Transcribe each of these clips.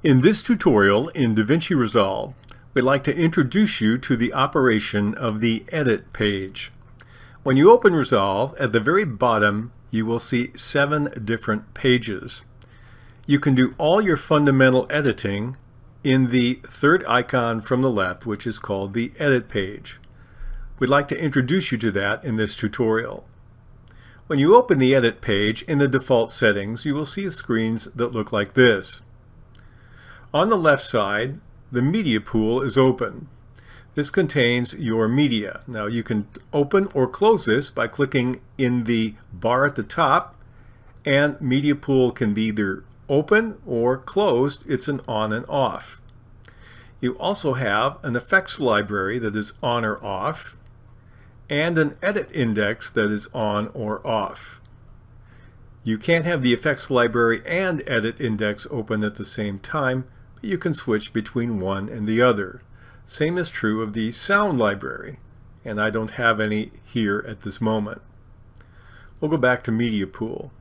In this tutorial in DaVinci Resolve, we'd like to introduce you to the operation of the Edit page. When you open Resolve, at the very bottom you will see 7 different pages. You can do all your fundamental editing in the third icon from the left, which is called the Edit page. We'd like to introduce you to that in this tutorial. When you open the Edit page, in the default settings, you will see screens that look like this. On the left side, the media pool is open. This contains your media. Now you can open or close this by clicking in the bar at the top, and media pool can be either open or closed. It's an on and off. You also have an effects library that is on or off, and an edit index that is on or off. You can't have the effects library and edit index open at the same time, but you can switch between one and the other. Same is true of the sound library, and I don't have any here at this moment. We'll go back to Media Pool.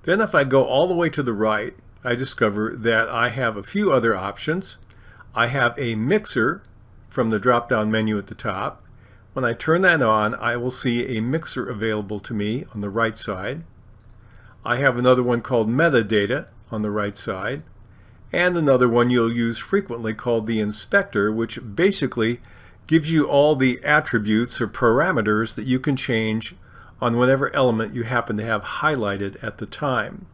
Then if I go all the way to the right, I discover that I have a few other options. I have a mixer from the drop-down menu at the top. When I turn that on, I will see a mixer available to me on the right side. I have another one called Metadata on the right side, and another one you'll use frequently called the Inspector, which basically gives you all the attributes or parameters that you can change on whatever element you happen to have highlighted at the time.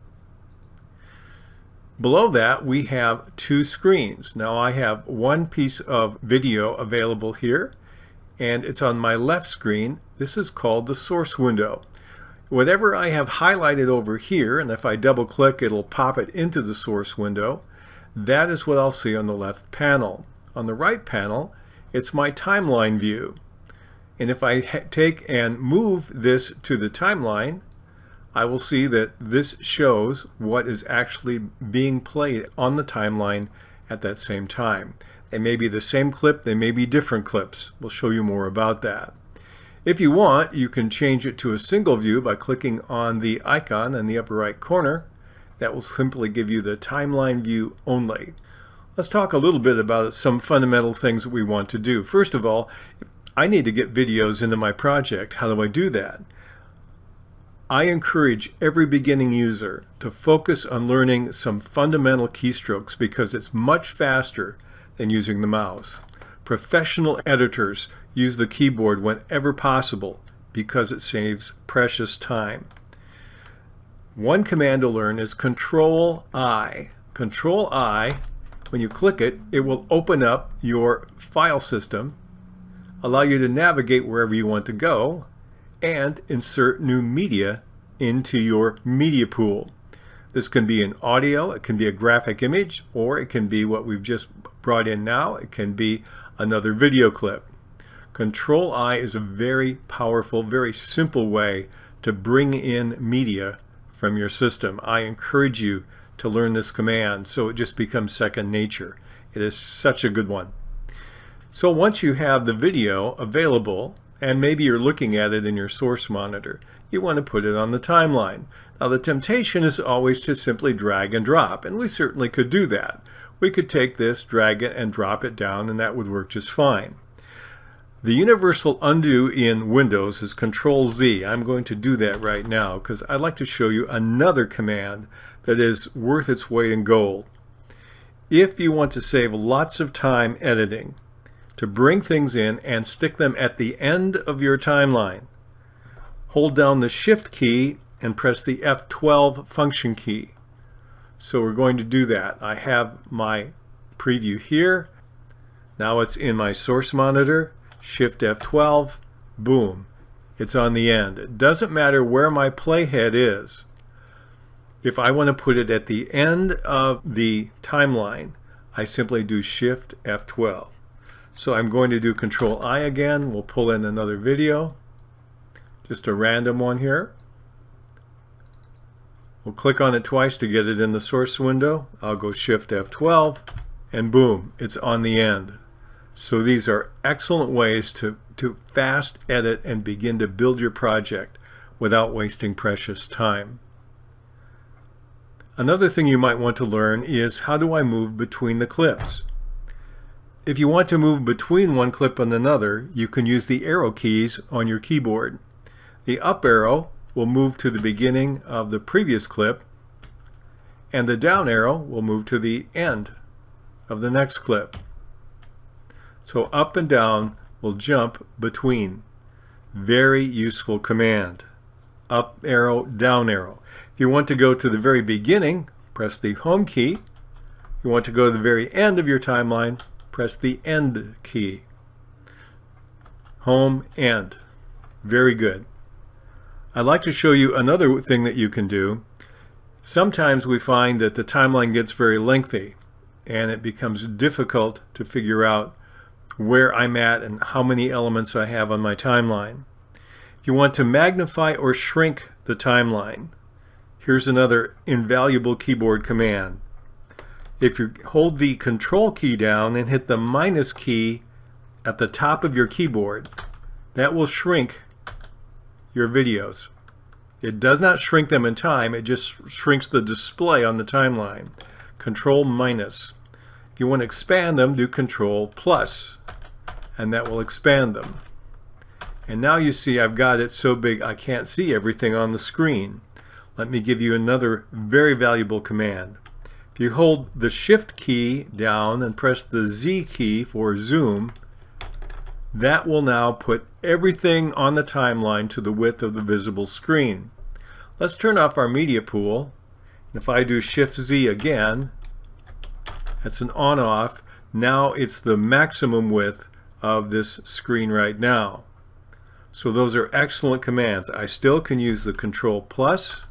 Below that, we have 2 screens. Now I have one piece of video available here, and it's on my left screen. This is called the source window. Whatever I have highlighted over here, and if I double click, it'll pop it into the source window. That is what I'll see on the left panel. On the right panel, it's my timeline view. And if I take and move this to the timeline, I will see that this shows what is actually being played on the timeline at that same time. They may be the same clip, they may be different clips. We'll show you more about that. If you want, you can change it to a single view by clicking on the icon in the upper right corner. That will simply give you the timeline view only. Let's talk a little bit about some fundamental things that we want to do. First of all, I need to get videos into my project. How do I do that? I encourage every beginning user to focus on learning some fundamental keystrokes because it's much faster than using the mouse. Professional editors use the keyboard whenever possible because it saves precious time. One command to learn is Control-I. Control-I, when you click it, it will open up your file system, allow you to navigate wherever you want to go, and insert new media into your media pool. This can be an audio, it can be a graphic image, or it can be what we've just brought in now. It can be another video clip. Control-I is a very powerful, very simple way to bring in media from your system. I encourage you to learn this command so it just becomes second nature. It is such a good one. So once you have the video available, and maybe you're looking at it in your source monitor, you want to put it on the timeline. Now the temptation is always to simply drag and drop, and we certainly could do that. We could take this, drag it, and drop it down, and that would work just fine. The universal undo in Windows is Control-Z. I'm going to do that right now because I'd like to show you another command that is worth its weight in gold. If you want to save lots of time editing, to bring things in and stick them at the end of your timeline, hold down the Shift key and press the F12 function key. So we're going to do that. I have my preview here. Now it's in my source monitor. Shift F12, boom, it's on the end. It doesn't matter where my playhead is. If I want to put it at the end of the timeline, I simply do Shift F12. So I'm going to do Control-I again. We'll pull in another video, just a random one here. We'll click on it twice to get it in the source window. I'll go Shift F12, and boom, it's on the end. So these are excellent ways to fast edit and begin to build your project without wasting precious time. Another thing you might want to learn is how do I move between the clips? If you want to move between one clip and another, you can use the arrow keys on your keyboard. The up arrow will move to the beginning of the previous clip, and the down arrow will move to the end of the next clip. So up and down will jump between. Very useful command. Up arrow, down arrow. If you want to go to the very beginning, press the home key. If you want to go to the very end of your timeline, press the end key. Home, end. Very good. I'd like to show you another thing that you can do. Sometimes we find that the timeline gets very lengthy and it becomes difficult to figure out where I'm at and how many elements I have on my timeline. If you want to magnify or shrink the timeline, here's another invaluable keyboard command. If you hold the control key down and hit the minus key at the top of your keyboard, that will shrink your videos. It does not shrink them in time, it just shrinks the display on the timeline. Control minus. If you want to expand them, do Control plus, and that will expand them. And now you see I've got it so big I can't see everything on the screen. Let me give you another very valuable command. If you hold the Shift key down and press the Z key for zoom, that will now put everything on the timeline to the width of the visible screen. Let's turn off our media pool. If I do Shift Z again, that's an on-off. Now it's the maximum width of this screen right now. So those are excellent commands. I still can use the Control plus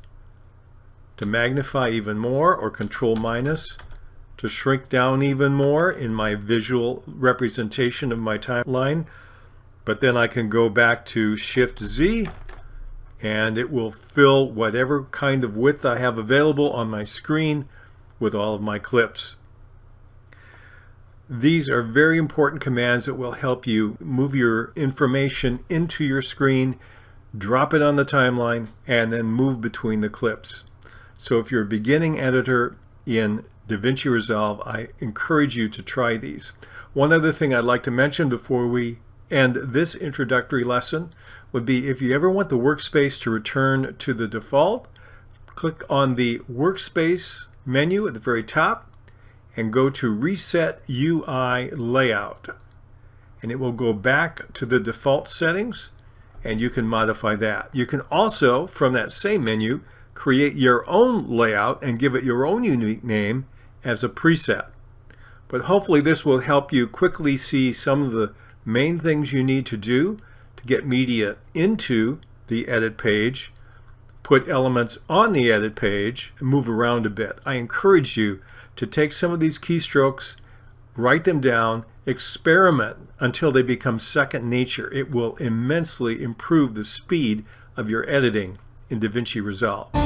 to magnify even more, or Control minus to shrink down even more in my visual representation of my timeline. But then I can go back to Shift Z and it will fill whatever kind of width I have available on my screen with all of my clips. These are very important commands that will help you move your information into your screen, drop it on the timeline, and then move between the clips. So if you're a beginning editor in DaVinci Resolve, I encourage you to try these. One other thing I'd like to mention before we end this introductory lesson would be if you ever want the workspace to return to the default, click on the Workspace menu at the very top and go to Reset UI Layout. And it will go back to the default settings and you can modify that. You can also, from that same menu, create your own layout and give it your own unique name as a preset. But hopefully this will help you quickly see some of the main things you need to do to get media into the edit page, put elements on the edit page, and move around a bit. I encourage you to take some of these keystrokes, write them down, experiment until they become second nature. It will immensely improve the speed of your editing in DaVinci Resolve.